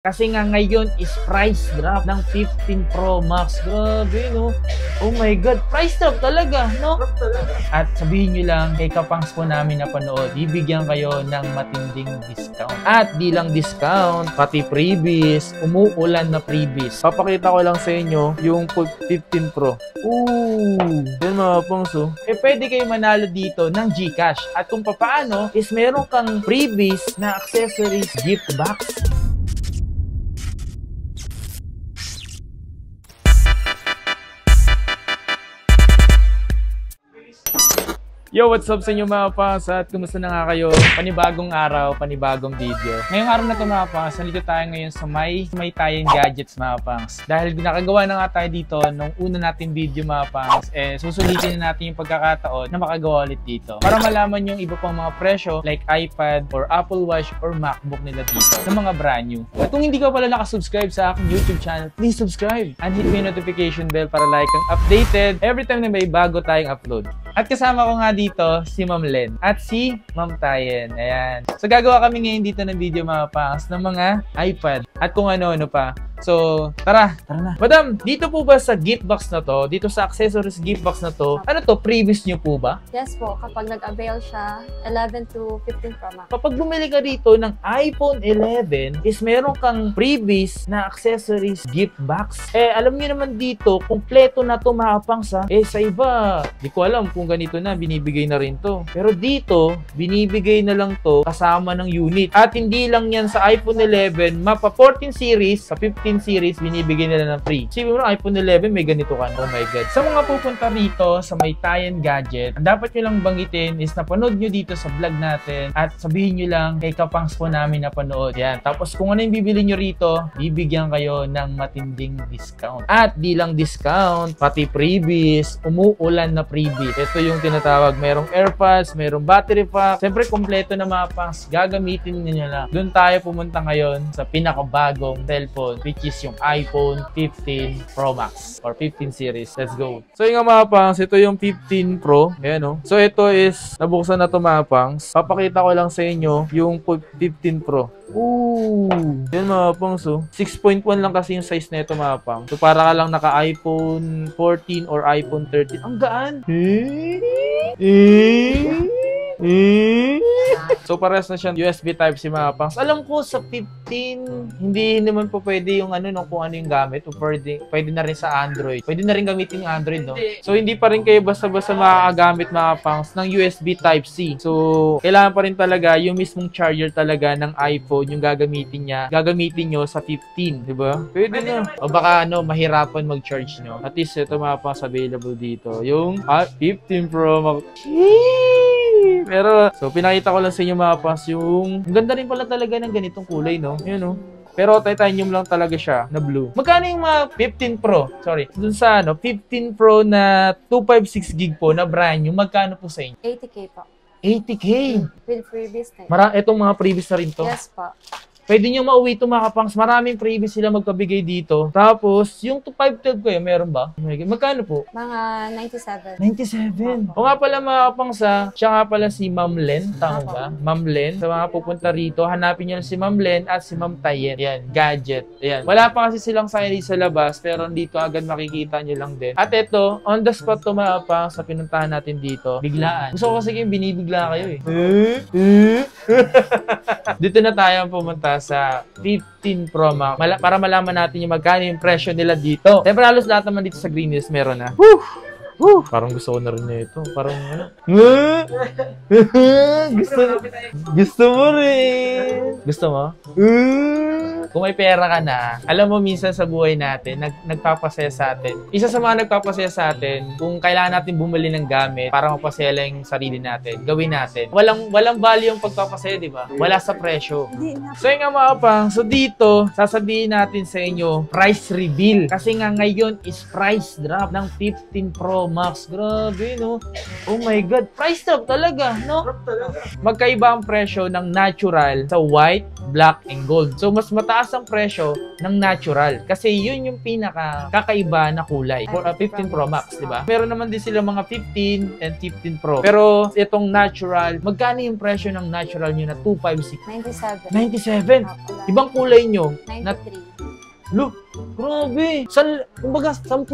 Kasi nga ngayon is price drop ng 15 Pro Max. Grabe, no? Oh my God, price drop talaga, no? At sabihin nyo lang, kay kapangs po namin na panood, bibigyan kayo ng matinding discount. At di lang discount, pati freebies, umuulan na freebies. Papakita ko lang sa inyo yung 15 Pro. Ooh, yan mga pangs, oh. Pwede kayo manalo dito ng GCash. At kung paano, is meron kang freebies na accessories gift box. Yo, what's up sa inyo mga pangs at kumusta na nga kayo? Panibagong araw, panibagong video. Ngayong araw na ito mga pangs, nandito tayo ngayon sa may tayong gadgets mga pangs. Dahil nakagawa na nga tayo dito nung una natin video mga pangs, susulitin na natin yung pagkakataon na makagawa ulit dito. Para malaman yung iba pang mga presyo like iPad or Apple Watch or MacBook nila dito ng mga brand new. At kung hindi ka pala nakasubscribe sa aking YouTube channel, please subscribe and hit me yung notification bell para like kang updated every time na may bago tayong upload. At kasama ko nga dito si Ma'am Len at si Ma'am Tayen. Ayan. So gagawa kami ngayon dito ng video mga pangs ng mga iPad at kung ano-ano pa. So, tara na. Madam, dito po ba sa gift box na to, dito sa accessories gift box na to, ano to, previous nyo po ba? Yes po, kapag nag-avail siya, 11 to 15 Pro Max. Kapag bumili ka dito ng iPhone 11, is meron kang previous na accessories gift box. Alam niyo naman dito, kumpleto na to mga pangs ha. Sa iba, di ko alam kung ganito na, binibigay na rin to. Pero dito, binibigay na lang to kasama ng unit. At hindi lang yan sa iPhone 11, mapa 14 series, sa 15 series, binibigay nila ng free. Sabi mo na, iPhone 11, may ganito ka. Oh my God. Sa mga pupunta rito sa may Tayen Gadget, ang dapat nyo lang banggitin is napanood nyo dito sa vlog natin at sabihin nyo lang kay kapangs po namin na panood. Yan. Tapos kung ano yung bibili nyo rito, bibigyan kayo ng matinding discount. At di lang discount, pati freebies, umuulan na freebies. Ito yung tinatawag, merong AirPods, merong battery pack. Siyempre, kompleto na mga pangs, gagamitin nyo lang. Doon tayo pumunta ngayon sa pinakabagong cellphone, which is yung iPhone 15 Pro Max or 15 series. Let's go. So yung mga pangs, ito yung 15 Pro. Ayan o. So ito is, nabuksan na ito mga pangs. Papakita ko lang sa inyo yung 15 Pro. Ooh. Yan mga pangs oh. 6.1 lang kasi yung size na ito mga pangs. So para ka lang naka iPhone 14 or iPhone 13. Ang gaan. So pares na siyang USB Type-C mga pangs. Alam ko sa 15 hindi naman po pwede yung ano no, kung ano yung gamit. O pwede na rin sa Android. Pwede na rin gamitin yung Android no. So hindi pa rin kayo basta-basta makakagamit mga pangs ng USB Type-C. So kailangan pa rin talaga yung mismong charger talaga ng iPhone yung gagamitin nyo sa 15, di ba? Pwede na. O baka ano, mahirapan mag-charge nyo. At least ito mga pangs available dito. Yung 15 Pro Max. Pero, so pinakita ko lang sa inyo mga pangs yung ang ganda rin pala talaga ng ganitong kulay, no? Yun, no? Pero titanium lang talaga siya na blue. Magkano yung mga 15 Pro? Sorry. Dun sa ano, 15 Pro na 256 gig po na brand new, magkano po sa inyo? 80K po. 80K? With freebies na. Itong mga previous na rin to? Yes po. Pwede nyo mauwi ito mga kapangs. Maraming freebies sila magpabigay dito. Tapos, yung 512 ko yun, meron ba? Oh my God. Magkano po? Mga 97. 97. O nga pala mga kapangs siya nga pala si Ma'am Len. Tama ba? Ma'am Len. Sa mga pupunta rito, hanapin nyo si Ma'am Len at si Ma'am Tayen. Yan, gadget. Yan. Wala pa kasi silang signage sa labas, pero dito agad makikita nyo lang din. At ito, on the spot to mga kapangs sa pinuntahan natin dito. Biglaan. Gusto ko kasi kayong binibigla kayo eh. Dito na tayo pumunta sa 15 Pro Max para malaman natin yung magkano yung presyo nila dito. Siyempre halos lahat naman dito sa Green Hills meron na. Parang gusto ko na rin na ito. Parang ano? Gusto mo rin. Gusto mo? Kung may pera ka na, alam mo minsan sa buhay natin, nagpapasaya sa atin. Isa sa mga nagpapasaya sa atin, kung kailangan natin bumili ng gamit para mapasaya lang yung sarili natin, gawin natin. Walang value yung pagpapasaya, di ba? Wala sa presyo. So yung nga mga pang, so dito, sasabihin natin sa inyo, price reveal. Kasi nga ngayon is price drop ng 15 Pro Max. Grabe, no? Oh my God, price drop talaga, no? Magkaiba ang presyo ng natural sa white, black, and gold. So mas mataas mataas ang presyo ng natural. Kasi yun yung pinaka kakaiba na kulay. 15 Pro Max, di ba? Meron naman din sila mga 15 and 15 Pro. Pero itong natural, magkano yung presyo ng natural nyo na 256? 97. 97. Opo, Ibang kulay nyo. 93. Look, grabe. Kumbaga, 10,000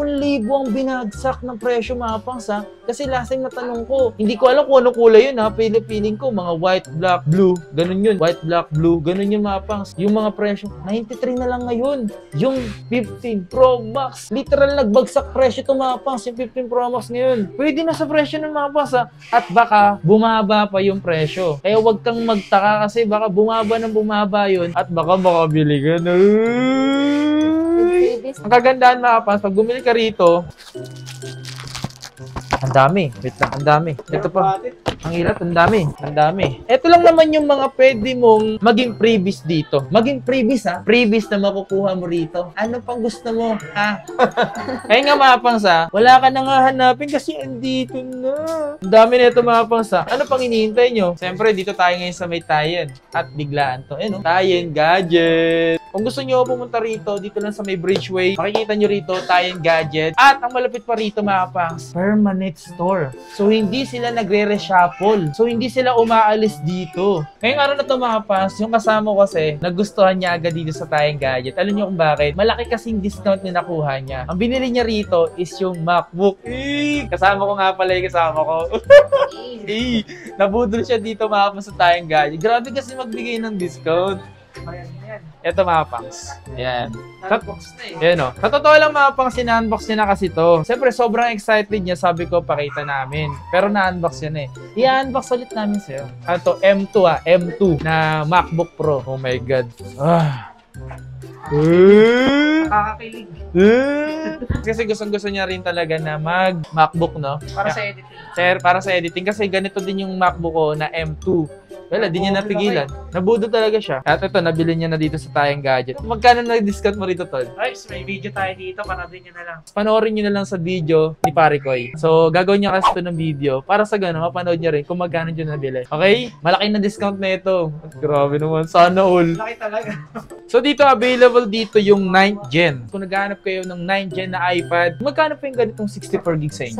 ang binagsak ng presyo, mga pangs, ha? Kasi last time na tanong ko, hindi ko alam kung anong kulay yun, ha? Piling ko, mga white, black, blue. Ganun yun. White, black, blue. Ganun yun, mga pangs. Yung mga presyo, 93 na lang ngayon. Yung 15 Pro Max. Literal, nagbagsak presyo ito, mga pangs. Yung 15 Pro Max ngayon. Pwede na sa presyo ng mga pangs, ha? At baka, bumaba pa yung presyo. Kaya huwag kang magtaka kasi baka bumaba yun at baka makabili ka na. Ang kagandahan, mga pangs, pag bumili ka rito, ang dami. Wait lang, ang dami. Ito pa. Ang hirap, ang dami. Ang dami. Ito lang naman yung mga pwede mong maging freebies dito. Maging freebies, ha? Freebies na makukuha mo rito. Ano pang gusto mo, ha? Kaya nga, mga pangs, ha? Wala ka na nga hanapin kasi andito na. Ang dami na ito, mga pangs, ha? Ano pang hinihintay nyo? Siyempre, dito tayo ngayon sa may Tayen. At biglaan to. Eh, no? Tayen Gadget. Kung gusto nyo pumunta rito, dito lang sa may Bridgeway, makikita nyo rito, Tayen Gadget. At ang malapit pa rito, mga pangs, permanent store. So, hindi sila nagre-reshuffle. So, hindi sila umaalis dito. Ngayong araw na ito, mga pangs, yung kasama ko kasi, nagustuhan niya agad dito sa Tayen Gadget. Alam niyo kung bakit? Malaki kasing discount na nakuha niya. Ang binili niya rito is yung MacBook. Kasama ko nga pala yung kasama ko. Nabudol siya dito, mga pangs, sa Tayen Gadget. Grabe kasi magbigay ng discount. Ito, mga pangs. Ayan. Unbox na eh. Ayan, o. Sa totoo lang, mga pangs, sinunbox niya na kasi to. Siyempre, sobrang excited niya. Sabi ko, pakita namin. Pero na-unbox yan eh. I-unbox ulit namin sa'yo. Ito, M2 M2 na MacBook Pro. Oh my God. Nakakakilig. Kasi gusto niya rin talaga na mag-MacBook, no? Para sa editing. Sir, para sa editing. Kasi ganito din yung MacBook ko na M2. Wala, di niya napigilan. Nabudo talaga siya. At ito, nabili niya na dito sa Tayen Gadget. Magkano na-discount mo rito, Tol? Guys, may video tayo dito. Panoorin nyo na lang. Panoorin nyo na lang sa video ni Parikoy. So, gagawin niya kasi ito ng video para sa gano'n, mapanood niya rin kung magkano niya nabili. Okay? Malaki na discount na ito. Grabe naman. Sana all. Laki talaga. So, dito, available dito yung 9th Gen. Kung naghahanap kayo ng 9th Gen na iPad, magkano pa yung ganitong 64 gig sa inyo?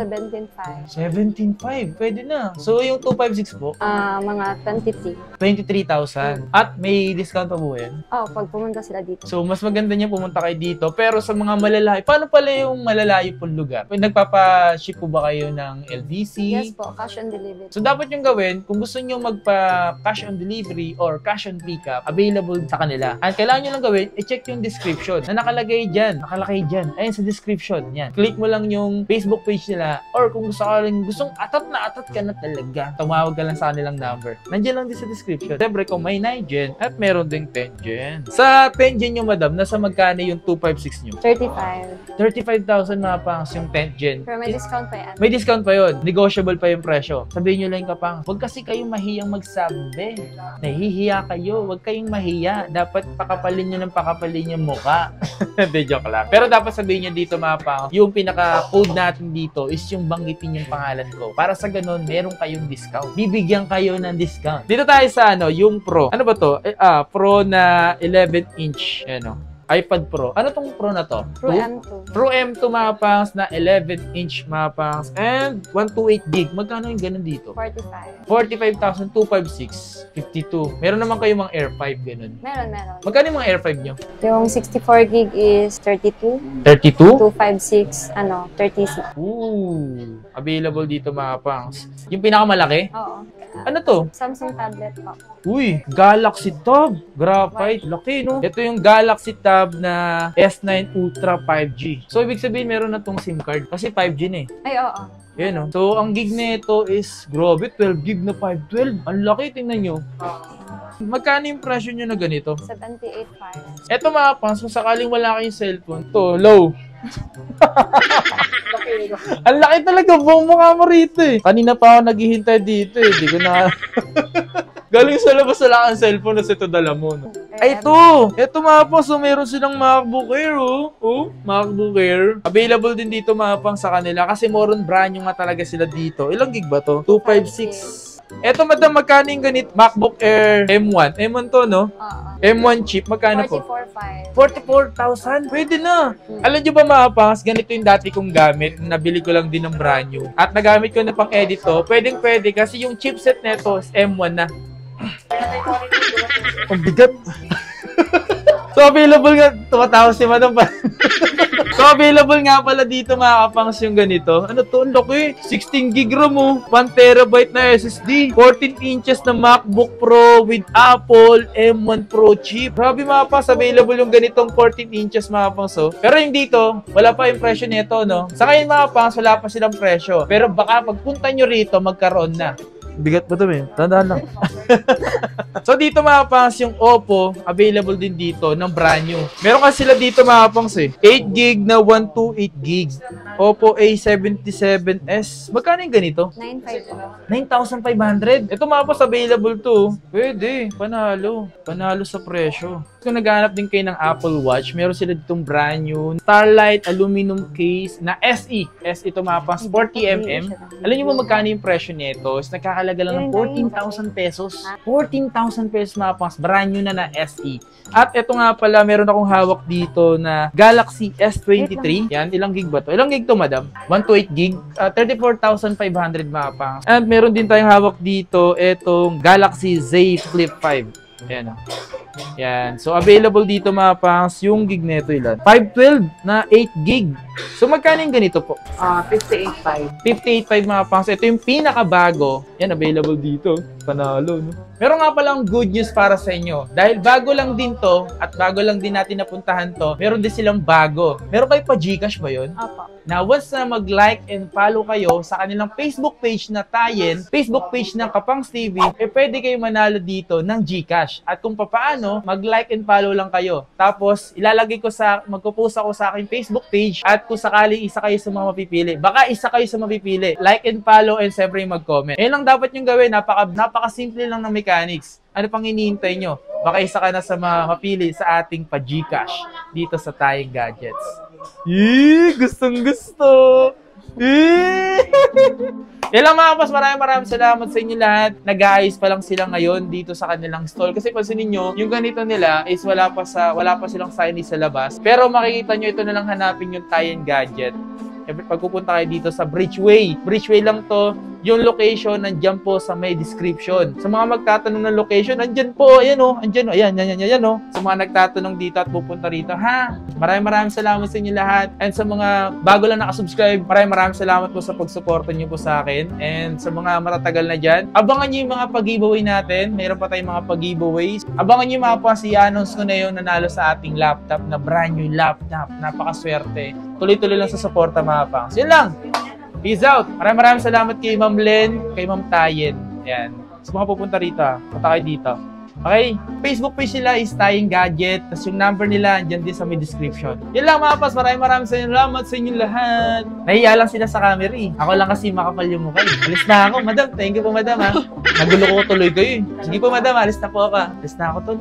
17.5. 17.5. Pwede na. So, yung 256 po, Mga 23. 23,000. At may discount pa po yan. Oh, pag pumunta sila dito. So, mas maganda niya pumunta kayo dito. Pero sa mga malalayo, paano pala yung malalayo pong lugar? Nagpapa-ship po ba kayo ng LDC? Yes po, cash on delivery. So, dapat yung gawin, kung gusto nyo magpa-cash on delivery or cash on pickup, available sa kanila. Ang kailangan nyo lang gawin, i-check yung description na nakalagay dyan. Nakalagay dyan. Ayun sa description. Yan. Click mo lang yung Facebook page nila or kung gustong atat ka na talaga, tumawag ka lang sa kanilang number. Nandiyan lang din sa description. Siyempre, kung may 9 Gen at meron ding 10 Gen. Sa 10 Gen nyo, madam, nasa magkano yung 256 nyo? 35. 35,000 mga pangs yung 10th Gen. Pero may discount pa yan. May discount pa yun. Negotiable pa yung presyo. Sabihin nyo lang kapang, huwag kasi kayong mahiyang magsabi. Nahihiya kayo. Huwag kayong mahiya. Dapat pakapalin nyo ng pakapalin yung mukha. Hindi, joke lang. Pero dapat sabihin nyo dito mga pangs, yung pinaka-code natin dito is yung banggitin yung pangalan ko. Para sa ganun, meron kayong discount. Bibigyan kayo ng discount. Dito tayo sa yung Pro. Ano ba to? Pro na 11-inch. Ano? iPad Pro. Ano tong Pro na to? Pro M2. Pro M2 mga pangs na 11-inch mga pangs and 128 gig. Magkano yung ganun dito? 45. 45,256. 52. Meron naman kayo mga Air 5 ganun. Meron. Magkano yung mga Air 5 nyo? Yung 64 gig is 32. 32? 256, 36. Ooh. Available dito mga pangs. Yung pinakamalaki? Oo. Ano to? Samsung tablet po. Uy, Galaxy Tab. Graphite. Laki, no? Ito yung Galaxy Tab na S9 Ultra 5G. So, ibig sabihin, meron na tong SIM card. Kasi 5G na eh. Ay, oo. Yan, no? So, ang gig nito is, grabe, 12 gig na 512. Ang laki, tingnan nyo. Magkano yung presyo nyo na ganito? 78.5. Eto mga pang, kung sakaling wala kayong cellphone, to, low. Ang laki talaga, buong mukha mo rito eh. Kanina pa ako naghihintay dito eh. Di ko na... Galing sa labas na lang ang cellphone na ito dala mo. No? Ay, ito! Ito mga pang, so meron silang MacBook Air, oh. Oh, MacBook Air. Available din dito mga pang sa kanila kasi more on brand yung nga talaga sila dito. Ilang gig ba to? 256. Eto, madam, magkano yung ganit? MacBook Air M1. M1 to, no? M1 chip, magkano po? 44,000? 44,500. Pwede na. Alam nyo ba mga pangs, ganito yung dati kong gamit. Nabili ko lang din ng brand new. At nagamit ko na pang edit to. Pwedeng-pwede kasi yung chipset neto is M1 na. Ang bigat. So, available nga, tumatawa si madam pa. So, available nga pala dito mga kapangs yung ganito. Ano to? Ang laki. 16 gig RAM mo. 1 terabyte na SSD. 14 inches na MacBook Pro with Apple M1 Pro chip. Grabe mga kapangs, available yung ganitong 14 inches mga kapangs. So. Pero yung dito, wala pa yung presyo nito, no? Sa ngayon mga kapangs, wala pa silang presyo. Pero baka pagpunta nyo rito, magkaroon na. Bigat ba ito eh? Tandaan lang. So dito mga pangs, yung Oppo, available din dito ng brand new. Meron kasi sila dito mga pangs eh. 8 gig na 128 gigs. Oppo A77s. Magkano yung ganito? 9,500. Ito mga pangs, available to. Pwede. Panalo. Panalo sa presyo. Kung naghanap din kayo ng Apple Watch, meron sila ditong brand new Starlight aluminum case na SE. SE ito mga pangs, 40mm. Alam niyo mo magkano yung presyo nito? Is nakakalaga lang ng 14,000 pesos. 14,000 pesos mga pangs, brand new na SE. At ito nga pala, meron akong hawak dito na Galaxy S23. Yan, ilang gig ba to? Ilang gig to, madam? 128 gig. 34,500 mga pangs. And meron din tayong hawak dito, itong Galaxy Z Flip 5. Ayan. Yan. So, available dito mga pangs, yung gig neto ilan? 512 na 8 gig. So, magkano yung ganito po? 58.5. 58.5 mga pangs. Ito yung pinakabago. Yan, available dito. Panalo, no? Meron nga palang good news para sa inyo. Dahil bago lang din to, at bago lang din natin napuntahan to, meron din silang bago. Meron kayo pa Gcash ba yun? Opo. Na once na mag-like and follow kayo sa kanilang Facebook page na Tayen, Facebook page ng Kapangs TV, eh pwede kayo manalo dito ng Gcash. At kung paano, mag-like and follow lang kayo. Tapos, ilalagay ko magpo-post ako sa aking Facebook page at kung sakali isa kayo sa mga mapipili. Baka isa kayo sa mapipili. Like and follow and siyempre mag-comment. Yan lang dapat yung gawin. Napaka-simple lang ng mechanics. Ano pang hinihintay nyo? Baka isa ka na sa mga mapili sa ating pa-Gcash dito sa Tayeng Gadgets. Gustong gusto! Yan lang mga kapas, maraming salamat sa inyo lahat. Nag-aayos pa lang sila ngayon dito sa kanilang stall. Kasi pansinin nyo, yung ganito nila is wala pa silang signage sa labas. Pero makikita nyo, ito na lang hanapin yung Tayeng Gadget. Pag pupunta kayo dito sa Bridgeway. Bridgeway lang to. Yung location, nandyan po sa may description. Sa mga magtatanong ng location, nandyan po. Ayan o. Andyan o. Ayan o. Sa mga nagtatanong dito at pupunta rito. Ha? Maraming salamat sa inyo lahat. And sa mga bago lang nakasubscribe, maraming salamat po sa pagsuporta nyo po sa akin. And sa mga matatagal na dyan, abangan nyo yung mga pag-giveaway natin. Mayroon pa tayong mga pag-giveaways. Abangan nyo yung mga i-announce ko na yung nanalo sa ating laptop na brand new laptop. Napakaswerte. Tuloy-tuloy lang sa suporta mga pangs. Yun lang. Peace out. Maraming salamat kay Ma'am Len, kay Ma'am Tayen. Ayan. Sa mga pupunta rito, punta kayo dito. Okay? Facebook page nila is Tayeng Gadget. Tapos yung number nila, andyan din sa may description. Yan lang mga pas. Maraming salamat sa inyo lahat. Nahiya lang sila sa camera eh. Ako lang kasi makapal yung mukha eh. Alis na ako, madam. Thank you po, madam ha. Nagulo ko tuloy kayo eh. Sige po, madam. Alis na po ako. Alis na ako tol.